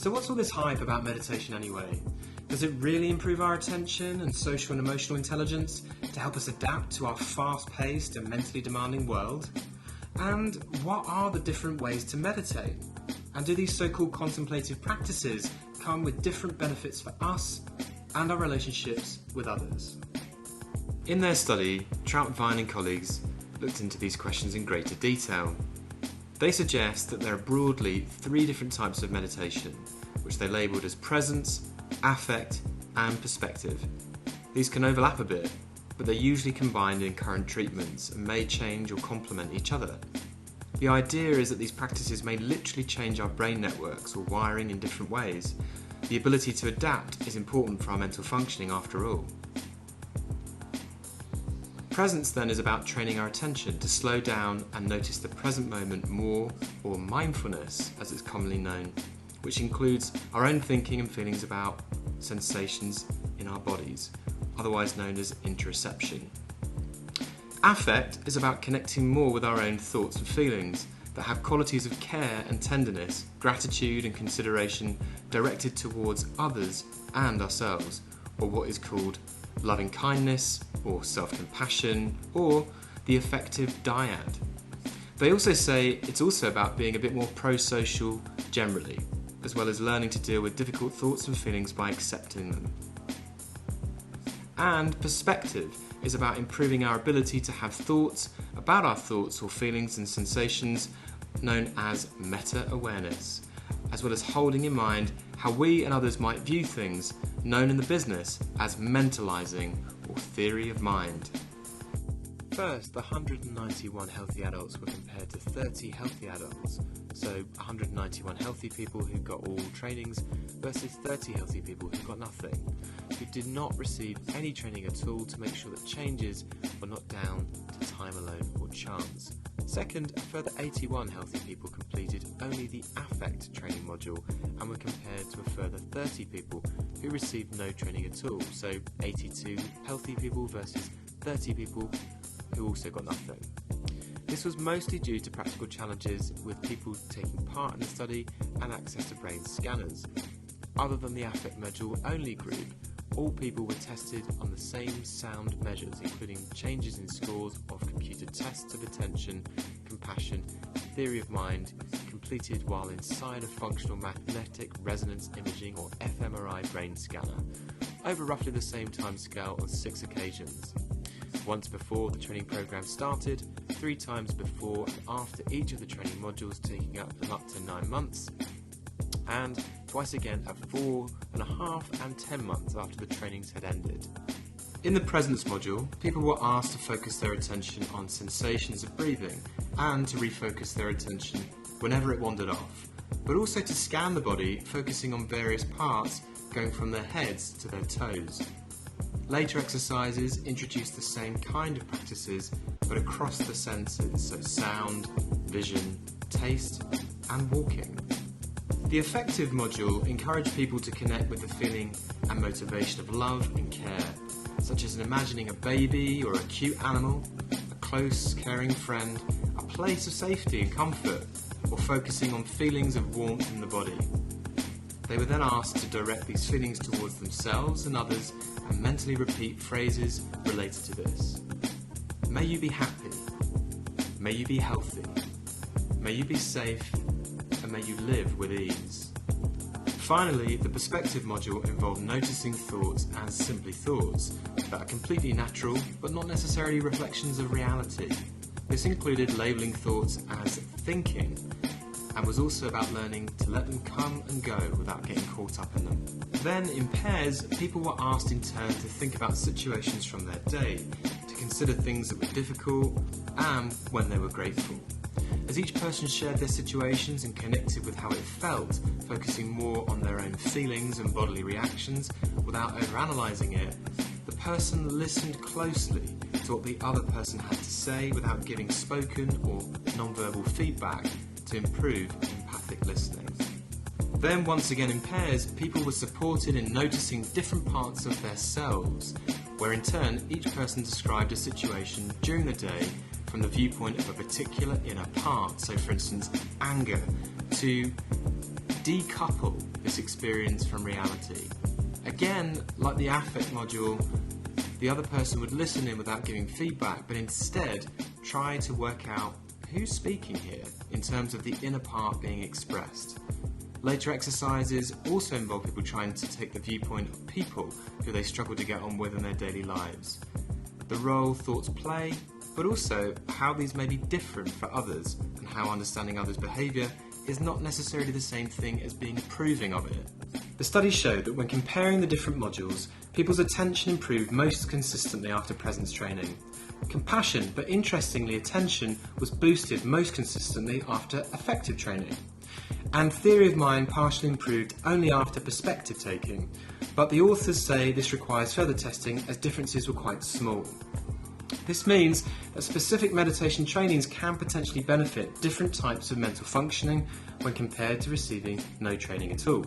So what's all this hype about meditation anyway? Does it really improve our attention and social and emotional intelligence to help us adapt to our fast-paced and mentally demanding world? And what are the different ways to meditate? And do these so-called contemplative practices come with different benefits for us and our relationships with others? In their study, Trautwein and colleagues looked into these questions in greater detail. They suggest that there are broadly 3 different types of meditation, which they labelled as presence, affect, and perspective. These can overlap a bit, but they're usually combined in current treatments and may change or complement each other. The idea is that these practices may literally change our brain networks or wiring in different ways. The ability to adapt is important for our mental functioning after all. Presence then is about training our attention to slow down and notice the present moment more, or mindfulness as it's commonly known, which includes our own thinking and feelings about sensations in our bodies, otherwise known as interoception. Affect is about connecting more with our own thoughts and feelings that have qualities of care and tenderness, gratitude and consideration directed towards others and ourselves, or what is called loving kindness or self-compassion or the affective dyad. They also say it's also about being a bit more pro-social generally, as well as learning to deal with difficult thoughts and feelings by accepting them. And perspective is about improving our ability to have thoughts about our thoughts or feelings and sensations, known as meta-awareness, as well as holding in mind how we and others might view things, known in the business as mentalizing or theory of mind. First, the 191 healthy adults were compared to 30 healthy adults, so 191 healthy people who got all trainings versus 30 healthy people who got nothing, who did not receive any training at all to make sure that changes were not down to time alone or chance. Second, a further 81 healthy people completed only the affect training module and were compared to a further 30 people who received no training at all, so 82 healthy people versus 30 people who also got nothing. This was mostly due to practical challenges with people taking part in the study and access to brain scanners. Other than the affect module only group, all people were tested on the same sound measures, including changes in scores of computer tests of attention, compassion, and theory of mind, completed while inside a functional magnetic resonance imaging or fMRI brain scanner, over roughly the same time scale on 6 occasions. Once before the training program started, 3 times before and after each of the training modules, taking up to 9 months, and twice again at 4.5 and 10 months after the trainings had ended. In the presence module, people were asked to focus their attention on sensations of breathing and to refocus their attention whenever it wandered off, but also to scan the body, focusing on various parts going from their heads to their toes. Later exercises introduced the same kind of practices but across the senses, so sound, vision, taste and walking. The affective module encouraged people to connect with the feeling and motivation of love and care, such as imagining a baby or a cute animal, a close, caring friend, a place of safety and comfort, or focusing on feelings of warmth in the body. They were then asked to direct these feelings towards themselves and others and mentally repeat phrases related to this. May you be happy. May you be healthy. May you be safe. And may you live with ease. Finally, the perspective module involved noticing thoughts as simply thoughts that are completely natural but not necessarily reflections of reality. This included labelling thoughts as thinking and was also about learning to let them come and go without getting caught up in them. Then, in pairs, people were asked in turn to think about situations from their day, to consider things that were difficult and when they were grateful. As each person shared their situations and connected with how it felt, focusing more on their own feelings and bodily reactions without overanalyzing it, the person listened closely to what the other person had to say without giving spoken or non-verbal feedback to improve empathic listening. Then, once again in pairs, people were supported in noticing different parts of their selves, where in turn each person described a situation during the day from the viewpoint of a particular inner part. So for instance, anger, to decouple this experience from reality. Again, like the affect module, the other person would listen in without giving feedback, but instead try to work out who's speaking here in terms of the inner part being expressed. Later exercises also involve people trying to take the viewpoint of people who they struggle to get on with in their daily lives. The role thoughts play, but also how these may be different for others and how understanding others' behaviour is not necessarily the same thing as being approving of it. The studies showed that when comparing the different modules, people's attention improved most consistently after presence training. Compassion, but interestingly attention, was boosted most consistently after affective training. And theory of mind partially improved only after perspective taking, but the authors say this requires further testing as differences were quite small. This means that specific meditation trainings can potentially benefit different types of mental functioning when compared to receiving no training at all.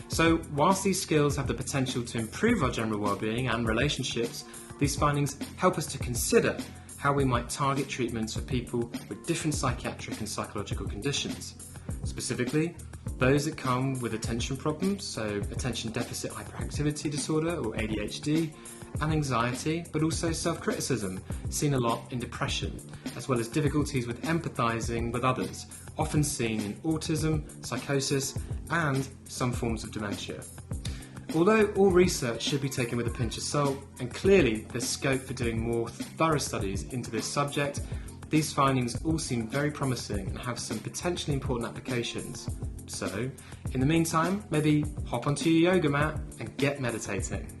So whilst these skills have the potential to improve our general well-being and relationships, these findings help us to consider how we might target treatments for people with different psychiatric and psychological conditions. Specifically, those that come with attention problems, so attention deficit hyperactivity disorder or ADHD, and anxiety, but also self-criticism, seen a lot in depression, as well as difficulties with empathising with others, often seen in autism, psychosis, and some forms of dementia. Although all research should be taken with a pinch of salt, and clearly there's scope for doing more thorough studies into this subject, these findings all seem very promising and have some potentially important applications. So, in the meantime, maybe hop onto your yoga mat and get meditating.